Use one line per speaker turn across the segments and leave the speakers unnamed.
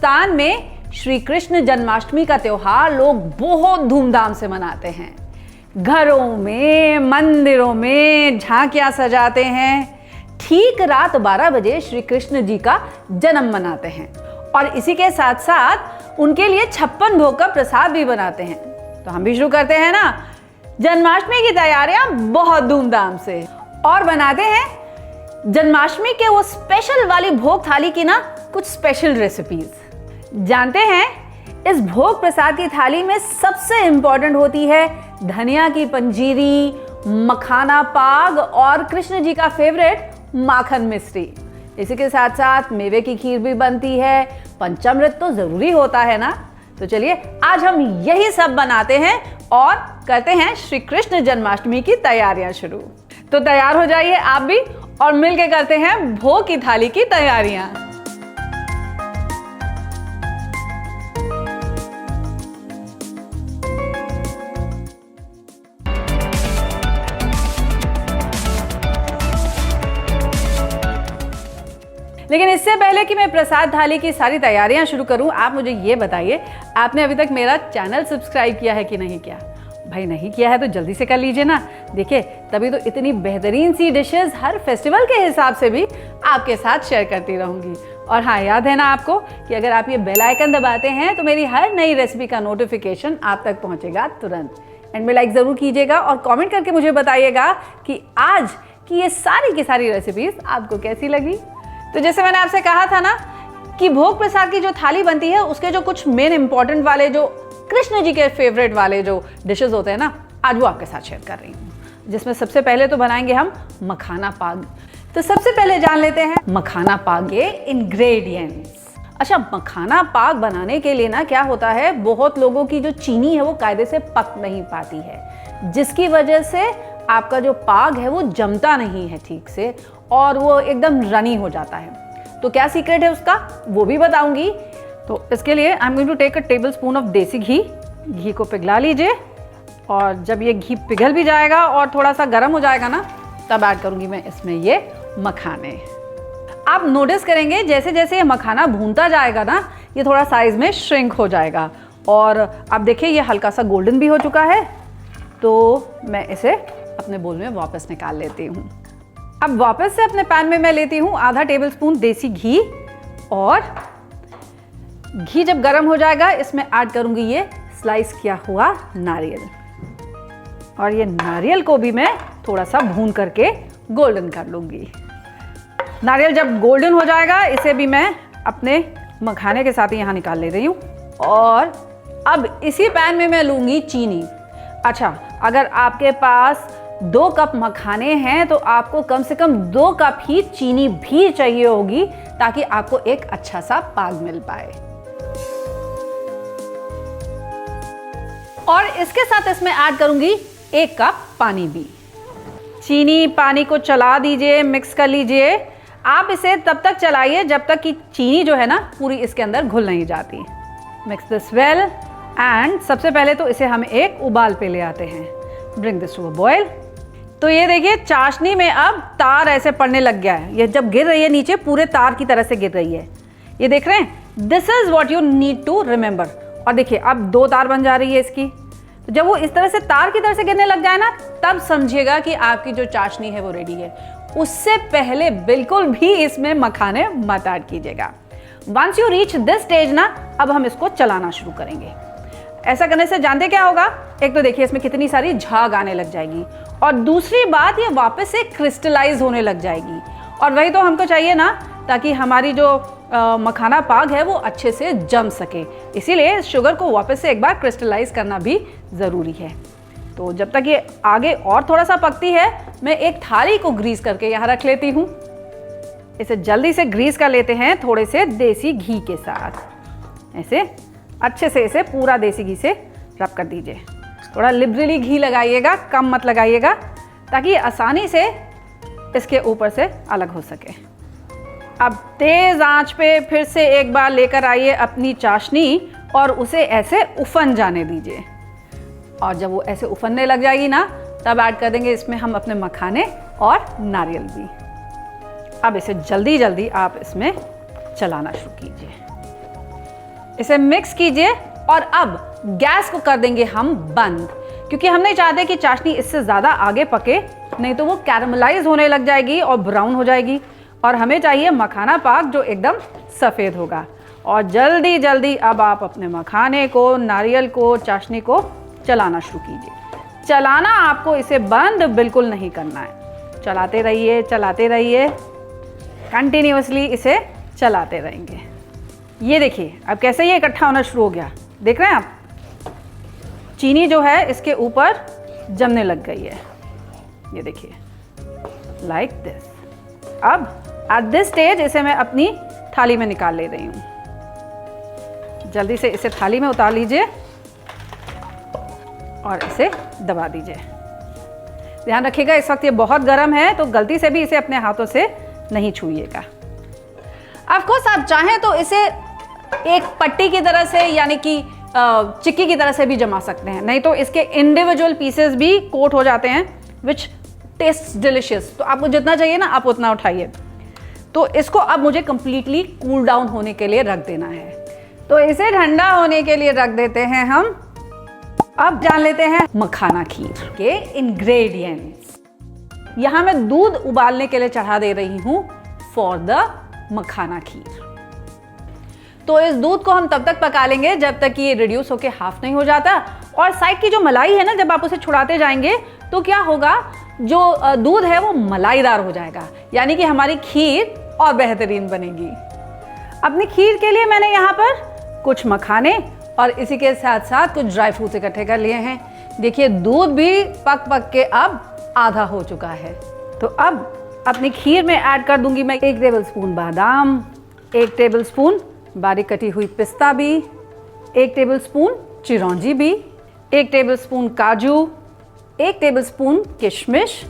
हिंदुस्तान में श्री कृष्ण जन्माष्टमी का त्योहार लोग बहुत धूमधाम से मनाते हैं। घरों में, मंदिरों में झांकियां सजाते हैं। ठीक रात 12 बजे श्री कृष्ण जी का जन्म मनाते हैं और इसी के साथ साथ उनके लिए 56 भोग का प्रसाद भी बनाते हैं। तो हम भी शुरू करते हैं ना जन्माष्टमी की तैयारियां बहुत धूमधाम से और बनाते हैं जन्माष्टमी के वो स्पेशल वाली भोग थाली की ना कुछ स्पेशल रेसिपीज। जानते हैं इस भोग प्रसाद की थाली में सबसे इंपॉर्टेंट होती है धनिया की पंजीरी, मखाना पाग और कृष्ण जी का फेवरेट माखन मिश्री। इसी के साथ साथ मेवे की खीर भी बनती है। पंचामृत तो जरूरी होता है ना। तो चलिए आज हम यही सब बनाते हैं और करते हैं श्री कृष्ण जन्माष्टमी की तैयारियां शुरू। तो तैयार हो जाइए आप भी और मिलके करते हैं भोग की थाली की तैयारियां। लेकिन इससे पहले कि मैं प्रसाद थाली की सारी तैयारियां शुरू करूं, आप मुझे ये बताइए आपने अभी तक मेरा चैनल सब्सक्राइब किया है कि नहीं किया? भाई नहीं किया है तो जल्दी से कर लीजिए ना। देखिए तभी तो इतनी बेहतरीन सी डिशेस हर फेस्टिवल के हिसाब से भी आपके साथ शेयर करती रहूंगी। और हाँ, याद है ना आपको कि अगर आप ये बेल आइकन दबाते हैं तो मेरी हर नई रेसिपी का नोटिफिकेशन आप तक पहुंचेगा तुरंत। एंड में लाइक ज़रूर कीजिएगा और कॉमेंट करके मुझे बताइएगा कि आज की ये सारी की सारी रेसिपीज आपको कैसी लगी। तो जैसे मैंने आपसे कहा था ना कि भोग प्रसाद की जो थाली बनती है उसके जो कुछ मेन इंपॉर्टेंट वाले जो कृष्ण जी के फेवरेट वाले जो डिशेस होते हैं ना, आज वो आपके साथ शेयर कर रही हूँ। जिसमें सबसे पहले तो बनाएंगे हम मखाना पाग। तो सबसे पहले जान लेते हैं मखाना पाग के इंग्रेडिएंट्स। अच्छा, मखाना पाग बनाने के लिए ना क्या होता है, बहुत लोगों की जो चीनी है वो कायदे से पक नहीं पाती है, जिसकी वजह से आपका जो पाग है वो जमता नहीं है ठीक से और वो एकदम रनी हो जाता है। तो क्या सीक्रेट है उसका वो भी बताऊंगी। तो इसके लिए I am going to take a table spoon of desi ghee. घी को पिघला लीजिए और जब ये घी पिघल भी जाएगा और थोड़ा सा गर्म हो जाएगा ना, तब ऐड करूंगी मैं इसमें ये मखाने। आप नोटिस करेंगे जैसे जैसे ये मखाना भूनता जाएगा ना, ये थोड़ा साइज में श्रिंक हो जाएगा। और अब देखिए ये हल्का सा गोल्डन भी हो चुका है। तो मैं इसे अपने बोल में वापस निकाल लेती हूँ। अब वापस से अपने पैन में मैं लेती हूँ आधा टेबल स्पून देसी घी और घी जब गर्म हो जाएगा इसमें ऐड करूंगी ये स्लाइस किया हुआ नारियल। और ये नारियल को भी मैं थोड़ा सा भून करके गोल्डन कर लूंगी। नारियल जब गोल्डन हो जाएगा इसे भी मैं अपने मखाने के साथ ही यहाँ निकाल ले रही हूँ। और अब इसी पैन में मैं लूंगी चीनी। अच्छा, अगर आपके पास 2 कप मखाने हैं तो आपको कम से कम 2 कप ही चीनी भी चाहिए होगी ताकि आपको एक अच्छा सा पाग मिल पाए। और इसके साथ इसमें ऐड करूंगी 1 कप पानी भी। चीनी पानी को चला दीजिए, मिक्स कर लीजिए। आप इसे तब तक चलाइए जब तक कि चीनी जो है ना पूरी इसके अंदर घुल नहीं जाती। मिक्स दिस वेल एंड सबसे पहले तो इसे हम एक उबाल पे ले आते हैं। Bring this to a boil. तो ये देखिए चाशनी में अब तार ऐसे पड़ने लग गया है। ये जब गिर रही है नीचे पूरे तार की तरह से गिर रही है। ये देख रहे हैं, this is what you need to remember. और देखिए अब 2 तार बन जा रही है इसकी। तो जब वो इस तरह से तार की तरह से गिरने लग जाए ना, तब समझिएगा कि आपकी जो चाशनी है वो रेडी है। उससे पहले बिल्कुल भी इसमें मखाने मत ऐड कीजिएगा। Once you reach this stage ना, अब हम इसको चलाना शुरू करेंगे। ऐसा करने से जानते क्या होगा, एक तो देखिए इसमें कितनी सारी झाग आने लग जाएगी और दूसरी बात ये वापस से क्रिस्टलाइज होने लग जाएगी। और वही तो हमको चाहिए ना, ताकि हमारी जो मखाना पाग है वो अच्छे से जम सके। इसीलिए शुगर को वापस से एक बार क्रिस्टलाइज करना भी ज़रूरी है। तो जब तक ये आगे और थोड़ा सा पकती है, मैं एक थाली को ग्रीस करके यहाँ रख लेती हूँ। इसे जल्दी से ग्रीस कर लेते हैं थोड़े से देसी घी के साथ। ऐसे अच्छे से इसे पूरा देसी घी से रब कर दीजिए। थोड़ा लिबरली घी लगाइएगा, कम मत लगाइएगा, ताकि ये आसानी से इसके ऊपर से अलग हो सके। अब तेज़ आंच पे फिर से एक बार लेकर आइए अपनी चाशनी और उसे ऐसे उफन जाने दीजिए। और जब वो ऐसे उफनने लग जाएगी ना, तब ऐड कर देंगे इसमें हम अपने मखाने और नारियल भी। अब इसे जल्दी जल्दी आप इसमें चलाना शुरू कीजिए। इसे मिक्स कीजिए और अब गैस को कर देंगे हम बंद, क्योंकि हम नहीं चाहते कि चाशनी इससे ज़्यादा आगे पके, नहीं तो वो कैरमलाइज होने लग जाएगी और ब्राउन हो जाएगी। और हमें चाहिए मखाना पाक जो एकदम सफ़ेद होगा। और जल्दी जल्दी अब आप अपने मखाने को, नारियल को, चाशनी को चलाना शुरू कीजिए। चलाना आपको इसे बंद बिल्कुल नहीं करना है, चलाते रहिए, कंटिन्यूअसली इसे चलाते रहेंगे। ये देखिए अब कैसे ये इकट्ठा होना शुरू हो गया, देख रहे हैं आप? चीनी जो है इसके ऊपर जमने लग गई है, ये देखिए, लाइक दिस। अब एट दिस स्टेज इसे मैं अपनी थाली में निकाल ले रही हूँ। जल्दी से इसे थाली में उतार लीजिए और इसे दबा दीजिए। ध्यान रखिएगा इस वक्त ये बहुत गर्म है, तो गलती से भी इसे अपने हाथों से नहीं छूइएगा। ऑफ कोर्स आप चाहें तो इसे एक पट्टी की तरह से, यानी कि चिक्की की तरह से भी जमा सकते हैं, नहीं तो इसके इंडिविजुअल पीसेस भी कोट हो जाते हैं, विच टेस्ट डिलिशियस। तो आपको जितना चाहिए ना आप उतना उठाइए। तो इसको अब मुझे कंप्लीटली कूल डाउन होने के लिए रख देना है, तो इसे ठंडा होने के लिए रख देते हैं हम। अब जान लेते हैं मखाना खीर के इंग्रेडिएंट्स। यहाँ मैं दूध उबालने के लिए चढ़ा दे रही हूँ फॉर द मखाना खीर। तो इस दूध को हम तब तक पका लेंगे जब तक कि ये रिड्यूस होके हाफ नहीं हो जाता। और साइड की जो मलाई है ना, जब आप उसे छुड़ाते जाएंगे तो क्या होगा, जो दूध है वो मलाईदार हो जाएगा, यानी कि हमारी खीर और बेहतरीन बनेगी। अपनी खीर के लिए मैंने यहाँ पर कुछ मखाने और इसी के साथ साथ कुछ ड्राई फ्रूट्स इकट्ठे कर लिए हैं। देखिए दूध भी पक के अब आधा हो चुका है। तो अब अपनी खीर में ऐड कर दूंगी मैं 1 टेबलस्पून बादाम, 1 टेबलस्पून बारीक कटी हुई पिस्ता भी, 1 टेबलस्पून चिरौंजी भी, 1 टेबलस्पून काजू, 1 टेबलस्पून किशमिश,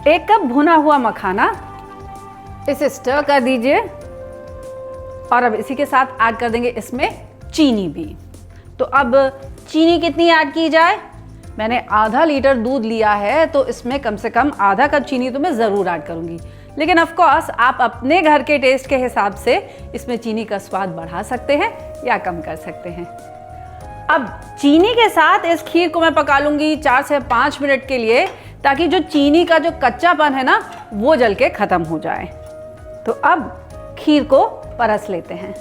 1 कप भुना हुआ मखाना। इसे स्टर कर दीजिए और अब इसी के साथ ऐड कर देंगे इसमें चीनी भी। तो अब चीनी कितनी ऐड की जाए? मैंने आधा लीटर दूध लिया है, तो इसमें कम से कम आधा कप चीनी तो मैं ज़रूर ऐड करूँगी, लेकिन ऑफ कोर्स आप अपने घर के टेस्ट के हिसाब से इसमें चीनी का स्वाद बढ़ा सकते हैं या कम कर सकते हैं। अब चीनी के साथ इस खीर को मैं पका लूँगी 4 से 5 मिनट के लिए, ताकि जो चीनी का जो कच्चापन है ना वो जल के ख़त्म हो जाए। तो अब खीर को परस लेते हैं।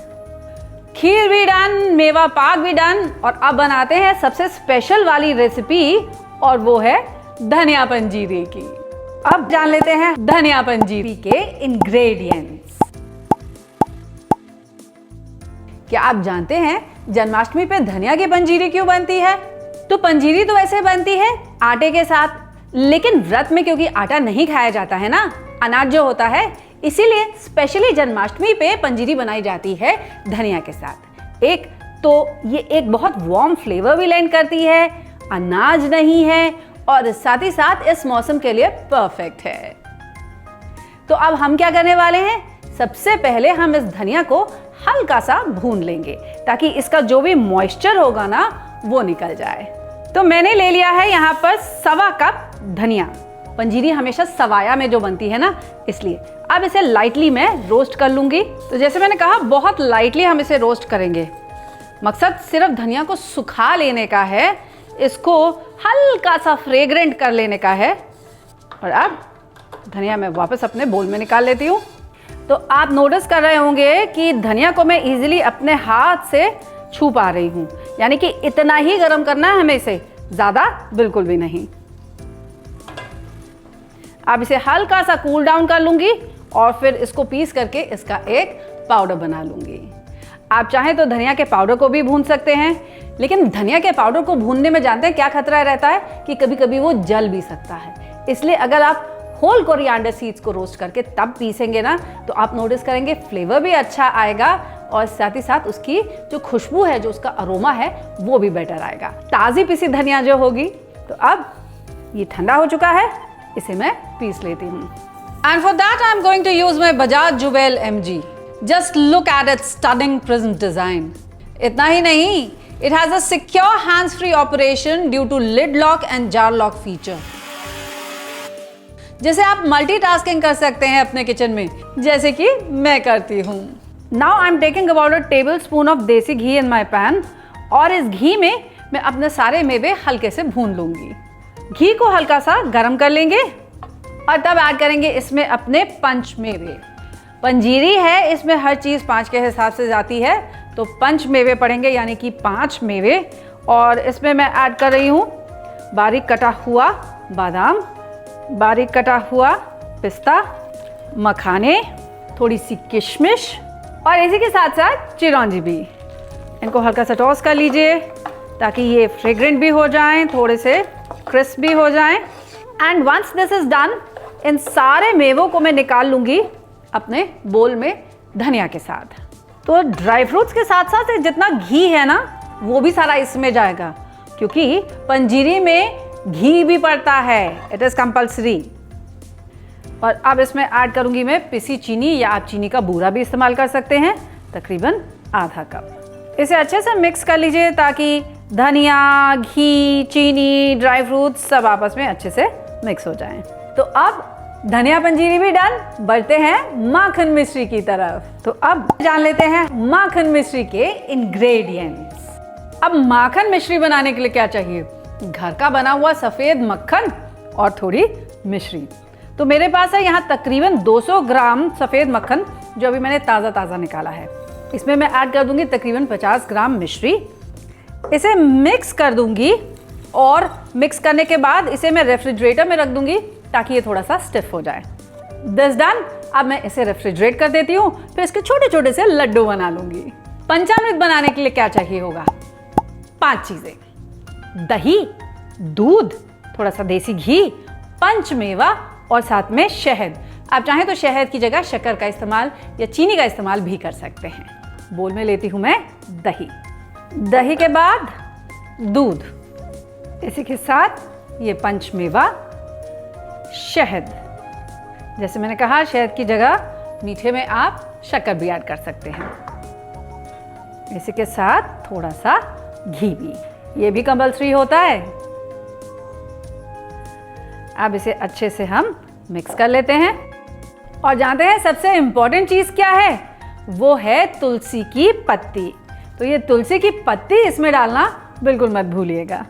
खीर भी डन, मेवा पाक भी डन, और अब बनाते हैं सबसे स्पेशल वाली रेसिपी, और वो है धनिया पंजीरी की। अब जान लेते हैं धनिया पंजीरी के इंग्रेडिएंट्स। क्या आप जानते हैं जन्माष्टमी पे धनिया की पंजीरी क्यों बनती है? तो पंजीरी तो वैसे बनती है आटे के साथ, लेकिन व्रत में क्योंकि आटा नहीं खाया जाता है ना, अनाज जो होता है, इसीलिए स्पेशली जन्माष्टमी पे पंजीरी बनाई जाती है धनिया के साथ। एक तो ये एक बहुत वार्म फ्लेवर भी लैंड करती है, अनाज नहीं है, और साथ ही साथ इस मौसम के लिए परफेक्ट है। तो अब हम क्या करने वाले हैं, सबसे पहले हम इस धनिया को हल्का सा भून लेंगे ताकि इसका जो भी मॉइस्चर होगा ना वो निकल जाए। तो मैंने ले लिया है यहाँ पर 1.25 कप धनिया। पंजीरी हमेशा सवाया में जो बनती है ना, इसलिए अब इसे लाइटली मैं रोस्ट कर लूंगी। तो जैसे मैंने कहा बहुत लाइटली हम इसे रोस्ट करेंगे। मकसद सिर्फ धनिया को सुखा लेने का है, इसको हल्का सा फ्रेग्रेंट कर लेने का है। और अब धनिया मैं वापस अपने बोल में निकाल लेती हूँ। तो आप नोटिस कर रहे होंगे कि धनिया को मैं इजीली अपने हाथ से छू पा रही हूँ, यानी कि इतना ही गर्म करना है हमें इसे, ज़्यादा बिल्कुल भी नहीं। अब इसे हल्का सा कूल डाउन कर लूँगी और फिर इसको पीस करके इसका एक पाउडर बना लूँगी। आप चाहें तो धनिया के पाउडर को भी भून सकते हैं, लेकिन धनिया के पाउडर को भूनने में जानते हैं क्या खतरा रहता है कि कभी कभी वो जल भी सकता है। इसलिए अगर आप होल कोरिएंडर सीड्स को रोस्ट करके तब पीसेंगे ना, तो आप नोटिस करेंगे फ्लेवर भी अच्छा आएगा और साथ ही साथ उसकी जो खुशबू है, जो उसका अरोमा है, वो भी बेटर आएगा। ताज़ी पिसी धनिया जो होगी। तो अब ये ठंडा हो चुका है, इसे मैं पीस लेती हूँ। And for that I am going to use my Bajaj Jubel MG। Just look at its stunning prism design. इतना ही नहीं, it has a secure hands free operation due to lid lock and jar lock feature. जैसे आप multitasking कर सकते हैं अपने kitchen में, जैसे कि मैं करती हूँ। Now I am taking about a table spoon of desi ghee in my pan, और इस घी में मैं अपने सारे मेवे हल्के से भून लूंगी। घी को हल्का सा गर्म कर लेंगे और तब ऐड करेंगे इसमें अपने पंच मेवे। पंजीरी है, इसमें हर चीज़ 5 के हिसाब से जाती है, तो पंच मेवे पड़ेंगे यानी कि 5 मेवे। और इसमें मैं ऐड कर रही हूँ बारीक कटा हुआ बादाम, बारीक कटा हुआ पिस्ता, मखाने, थोड़ी सी किशमिश और इसी के साथ साथ चिरौंजी भी। इनको हल्का सा टॉस कर लीजिए ताकि ये फ्रेग्रेंट भी हो जाएं, थोड़े से क्रिस्प भी हो जाएं। And once this is done, इन सारे मेवों को मैं निकाल लूँगी अपने बोल में धनिया के साथ। तो ड्राई फ्रूट्स के साथ साथ जितना घी है ना वो भी सारा इसमें जाएगा, क्योंकि पंजीरी में घी भी पड़ता है, इट इज़ कंपल्सरी। और अब इसमें ऐड करूँगी मैं पिसी चीनी, या आप चीनी का बूरा भी इस्तेमाल कर सकते हैं, तकरीबन आधा कप। इसे अच्छे से मिक्स कर लीजिए ताकि धनिया, घी, चीनी, ड्राई फ्रूट्स सब आपस में अच्छे से मिक्स हो जाएं। तो अब धनिया पंजीरी भी डन, बढ़ते हैं माखन मिश्री की तरफ। तो अब जान लेते हैं माखन मिश्री के इंग्रेडिएंट्स। अब माखन मिश्री बनाने के लिए क्या चाहिए? घर का बना हुआ सफ़ेद मक्खन और थोड़ी मिश्री। तो मेरे पास है यहाँ तकरीबन 200 ग्राम सफ़ेद मक्खन, जो अभी मैंने ताज़ा निकाला है। इसमें मैं ऐड कर दूंगी तकरीबन 50 ग्राम मिश्री। इसे मिक्स कर दूंगी और मिक्स करने के बाद इसे मैं रेफ्रिजरेटर में रख दूंगी ताकि ये थोड़ा सा स्टिफ हो जाए। This done. अब मैं इसे रेफ्रिजरेट कर देती हूँ, फिर इसके छोटे छोटे से लड्डू बना लूंगी। पंचामृत बनाने के लिए क्या चाहिए होगा? 5 चीज़ें: दही, दूध, थोड़ा सा देसी घी, पंचमेवा और साथ में शहद। आप चाहें तो शहद की जगह शक्कर का इस्तेमाल या चीनी का इस्तेमाल भी कर सकते हैं। बोल में लेती हूँ मैं दही, दही के बाद दूध, इसी के साथ ये पंचमेवा, शहद। जैसे मैंने कहा शहद की जगह मीठे में आप शक्कर भी ऐड कर सकते हैं। इसी के साथ थोड़ा सा घी भी, ये भी कंपल्सरी होता है। अब इसे अच्छे से हम मिक्स कर लेते हैं और जानते हैं सबसे इंपॉर्टेंट चीज़ क्या है? वो है तुलसी की पत्ती। तो ये तुलसी की पत्ती इसमें डालना बिल्कुल मत भूलिएगा।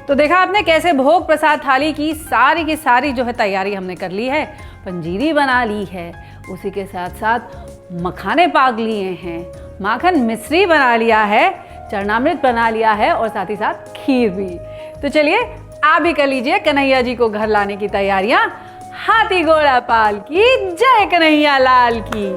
तो देखा आपने कैसे भोग प्रसाद थाली की सारी जो है तैयारी हमने कर ली है। पंजीरी बना ली है, उसी के साथ साथ मखाने पाग लिए हैं, माखन मिश्री बना लिया है, चरणामृत बना लिया है और साथ ही साथ खीर भी। तो चलिए आप भी कर लीजिए कन्हैया जी को घर लाने की तैयारियां। हाथी घोड़ा पाल की जय, कन्हैया लाल की।